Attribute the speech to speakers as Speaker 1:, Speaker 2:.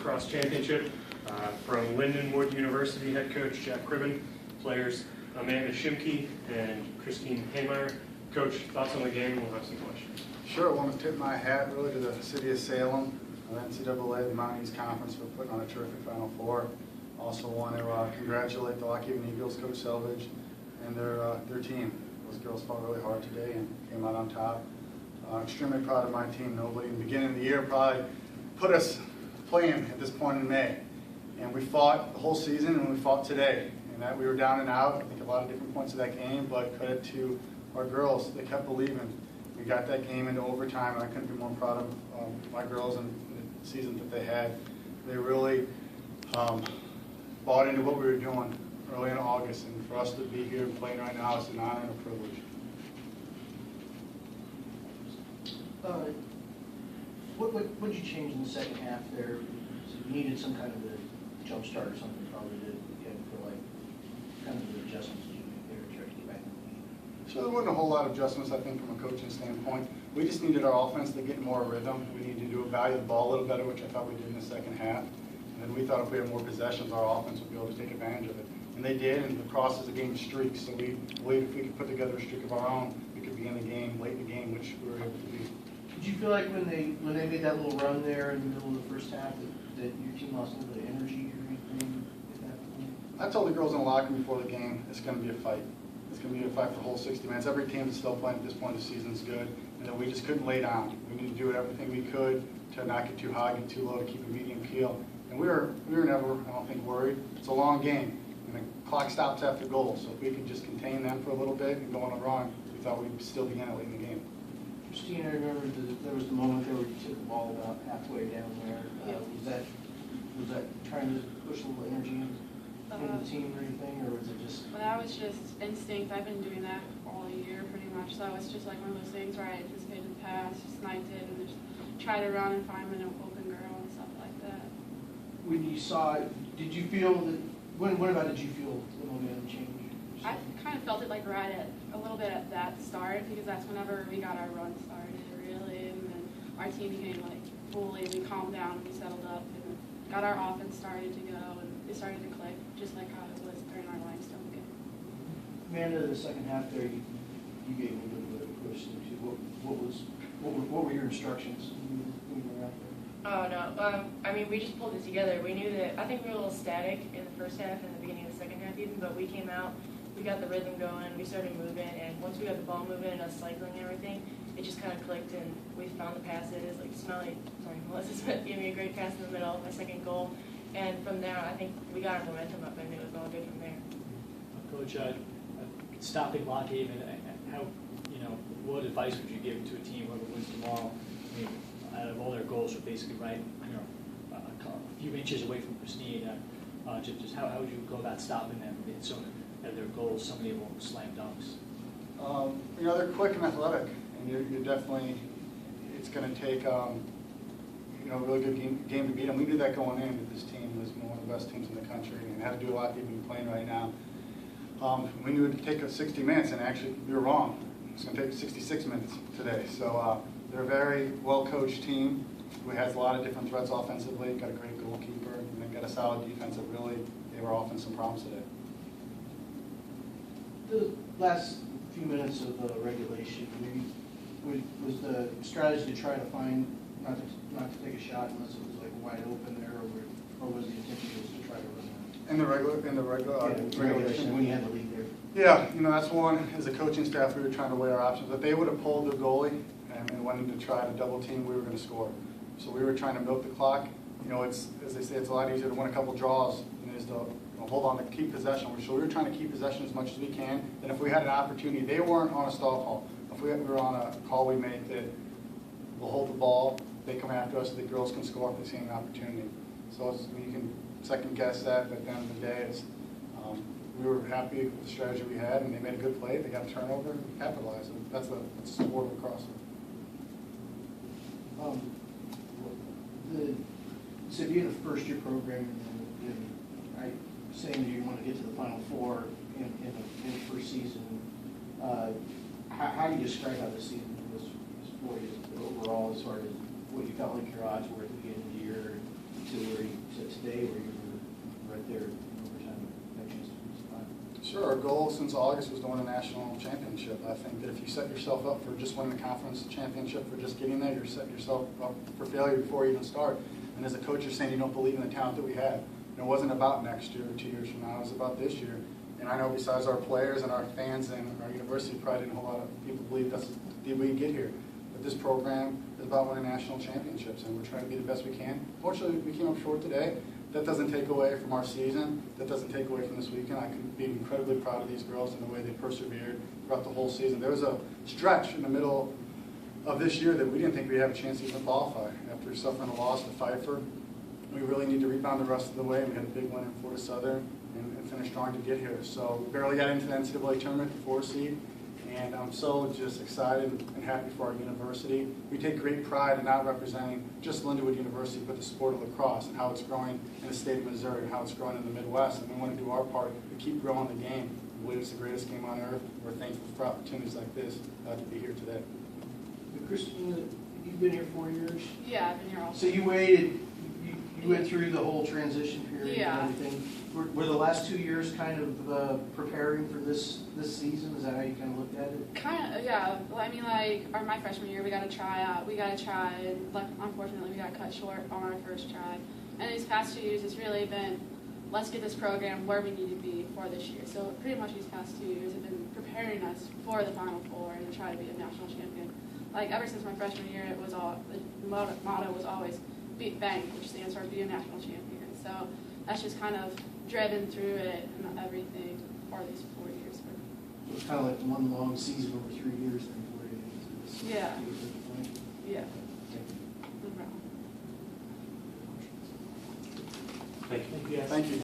Speaker 1: Lacrosse Championship. From Lindenwood University, head coach Jack Cribben, players Amanda Shimke and Christine Haymeyer. Coach, thoughts on the game? We'll have some questions.
Speaker 2: Sure, I want to tip my hat really to the city of Salem, the NCAA, the Mountain East Conference for putting on a terrific Final Four. Also want to congratulate the Lockhaven Eagles, Coach Selvage, and their team. Those girls fought really hard today and came out on top. Extremely proud of my team. Nobody in the beginning of the year probably put us playing at this point in May. And we fought the whole season and we fought today. And that we were down and out, I think a lot of different points of that game, but credit to our girls. They kept believing. We got that game into overtime, and I couldn't be more proud of my girls and the season that they had. They really bought into what we were doing early in August, and for us to be here and playing right now is an honor and a privilege.
Speaker 3: What did you change in the second half there? So you needed some kind of a jump start or something probably to for like kind of the adjustments that you make there to try to get back in the game.
Speaker 2: So there wasn't a whole lot of adjustments, I think, from a coaching standpoint. We just needed our offense to get more rhythm. We needed to value the ball a little better, which I thought we did in the second half. And then we thought if we had more possessions, our offense would be able to take advantage of it. And they did, and Lacrosse is a game of streaks. So we believe if we could put together a streak of our own, we could be in the game, late in the game, which we were able to do.
Speaker 3: Did you feel like when they made that little run there in the middle of the first half that your team lost a little bit of energy or anything at that point?
Speaker 2: I told the girls in the locker room before the game, it's going to be a fight. It's going to be a fight for the whole 60 minutes. Every team that's still playing at this point of the season is good, and that we just couldn't lay down. We needed to do everything we could to not get too high, get too low, to keep a medium keel. And we were never, I don't think, worried. It's a long game, and the clock stops after goal. So if we could just contain them for a little bit and go on a run, we thought we'd still be in it late in the game.
Speaker 3: Christine, I remember there was the moment there where you took the ball about halfway down there. Was that trying to push a little energy into the team or anything, or was it just?
Speaker 4: Well, that was just instinct. I've been doing that all year pretty much. So it's just like one of those things where I anticipated the pass, just sniped it, and just try to run and find an open girl and stuff like that.
Speaker 3: When you saw it, did you feel that? When about did you feel the momentum change?
Speaker 4: I kind of felt it like right at a little bit at that start, because that's whenever we got our run started, really, and then our team became like fully, we calmed down, we settled up, and got our offense started to go, and it started to click, just like how it was during our limestone game.
Speaker 3: Amanda, the second half there, you gave a little bit of a push into what were your instructions when you were out there?
Speaker 5: Oh no, I mean we just pulled it together. We knew that, I think we were a little static in the first half and the beginning of the second half even, but we came out, we got the rhythm going, we started moving, and once we got the ball moving and us cycling and everything, it just kind of clicked, and we found the passes. Like Melissa Smith gave me a great pass in the middle, my second goal, and from there I think we got our momentum up and it was all good from there.
Speaker 6: Coach, stopping Lockhaven, how, what advice would you give to a team whoever wins tomorrow? I mean, out of all their goals are basically right, a few inches away from Christine. Just how would you go about stopping them? So their goals, so many of them slam dunks.
Speaker 2: They're quick and athletic, and you're definitely, it's going to take a really good game to beat them. We knew that going in, that this team was one of the best teams in the country and had to do a lot even playing right now. We knew it would take us 60 minutes, and actually we were wrong. It's going to take 66 minutes today. So they're a very well-coached team who has a lot of different threats offensively, got a great goalkeeper, and they've got a solid defense that really gave our offense some problems today.
Speaker 3: The last few minutes of regulation, was the strategy to try to find, not to take a shot unless it was like wide open there, or was the intention just to try to run out?
Speaker 2: In the regulation,
Speaker 3: when you had the lead there.
Speaker 2: Yeah, that's one. As a coaching staff, we were trying to weigh our options. If they would have pulled the goalie and went in to try to double team, we were going to score. So we were trying to milk the clock. It's, as they say, it's a lot easier to win a couple draws than it is to hold on to keep possession. So we were trying to keep possession as much as we can. And if we had an opportunity, they weren't on a stall call. If we were on a call we made that we'll hold the ball, they come after us, the girls can score if they see an opportunity. So you can second guess that, but at the end of the day, we were happy with the strategy we had, and they made a good play. They got a turnover and capitalized. That's the sport of lacrosse.
Speaker 3: So if you had a first-year program and saying that you want to get to the Final Four in the first season, how do you describe how the season was for you overall, as far as what you felt like your odds were at the beginning of the year to where you
Speaker 2: Sure, our goal since August was to win a national championship. I think that if you set yourself up for just winning the conference championship, for just getting there, you're setting yourself up for failure before you even start. And as a coach, you're saying you don't believe in the talent that we have. And it wasn't about next year or 2 years from now, it was about this year. And I know besides our players and our fans and our university, probably didn't a whole lot of people believe that's the way you get here. But this program is about winning national championships, and we're trying to be the best we can. Fortunately, we came up short today. That doesn't take away from our season. That doesn't take away from this weekend. I can be incredibly proud of these girls and the way they persevered throughout the whole season. There was a stretch in the middle of this year that we didn't think we'd have a chance to even qualify. After suffering a loss to Pfeiffer, we really need to rebound the rest of the way. We had a big win in Florida Southern and finished strong to get here. So we barely got into the NCAA tournament, the 4 seed. And I'm so just excited and happy for our university. We take great pride in not representing just Lindenwood University, but the sport of lacrosse and how it's growing in the state of Missouri and how it's growing in the Midwest. And we want to do our part to keep growing the game. We believe it's the greatest game on earth. We're thankful for opportunities like this to be here today.
Speaker 3: Christina, you've been here 4 years?
Speaker 4: Yeah, I've been here all.
Speaker 3: So you waited, you went through the whole transition period
Speaker 4: Yeah.
Speaker 3: and everything. Were the last 2 years kind of preparing for this season? Is that how you kind of looked at it?
Speaker 4: Kind of, yeah. Well, I mean, like, my freshman year, we got to try out. We got to try, and like, unfortunately, we got cut short on our first try. And these past 2 years, it's really been, let's get this program where we need to be for this year. So pretty much these past 2 years have been preparing us for the Final Four and to try to be a national champion. Like, ever since my freshman year, it was all, the motto was always beat bank, which stands for be a national champion. So that's just kind of driven through it and everything for these 4 years.
Speaker 3: So it's kind of like one long season over 3 years then for you. This
Speaker 4: Yeah.
Speaker 3: point.
Speaker 4: Yeah.
Speaker 3: Thank you.
Speaker 4: No problem.
Speaker 1: Thank you.
Speaker 6: Yes.
Speaker 2: Thank you.